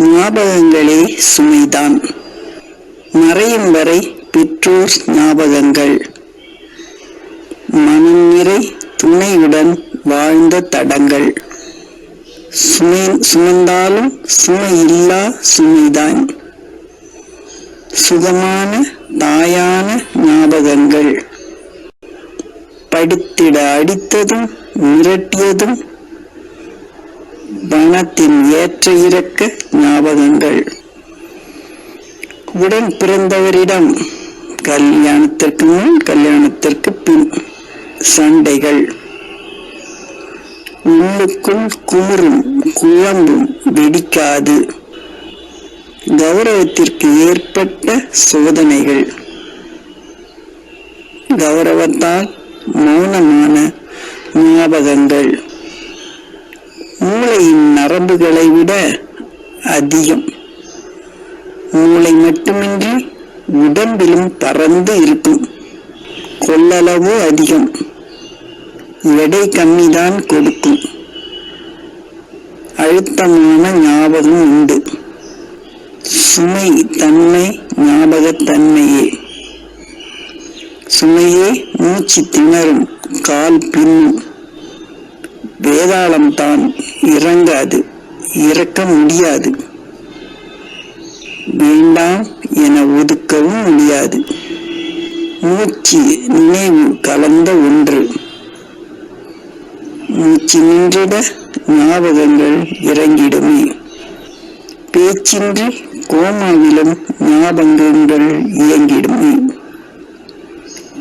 ஞாபகங்களே சுமைதான். மறையும் வரை பெற்றோர் ஞாபகங்கள். மனம் நிறை துணையுடன் வாழ்ந்த தடங்கள். சுமந்தாலும் சுமையில்லா சுமைதான். சுகமான தாயான ஞாபகங்கள். படித்திட அடித்ததும் மிரட்டியதும் பணத்தின் ஏற்ற இறக்க ஞாபகங்கள். உடன் பிறந்தவரிடம் கல்யாணத்திற்கு முன் கல்யாணத்திற்கு பின் சண்டைகள். உள்ளுக்குள் குமுறும் குழம்பும் வெடிக்காது. கௌரவத்திற்கு ஏற்பட்ட சோதனைகள். கௌரவத்தால் மௌனமான ஞாபகங்கள். மூளையின் நரம்புகளை விட அதிகம். மூளை மட்டுமின்றி உடம்பிலும் பறந்து இருக்கும். கொள்ளளவு அதிகம். எடை கம்மிதான் கொடுக்கும். அழுத்தமான ஞாபகம் உண்டு. சுமை தன்மை ஞாபகத்தன்மையே. சுமையே மூச்சு திணறும், கால் பின்னும். வேதாளம் தான் இறங்காது, இறக்க முடியாது. வேண்டாம் என ஒதுக்கவும் முடியாது. மூச்சு நினைவு கலந்த ஒன்று. மூச்சு நின்றிட ஞாபகங்கள் இறங்கிடுமே. பேச்சின்றி கோமாவிலும் ஞாபகங்கள் இயங்கிடுமே.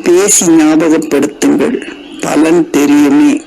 பேசி ஞாபகப்படுத்துங்கள், பலன் தெரியுமே.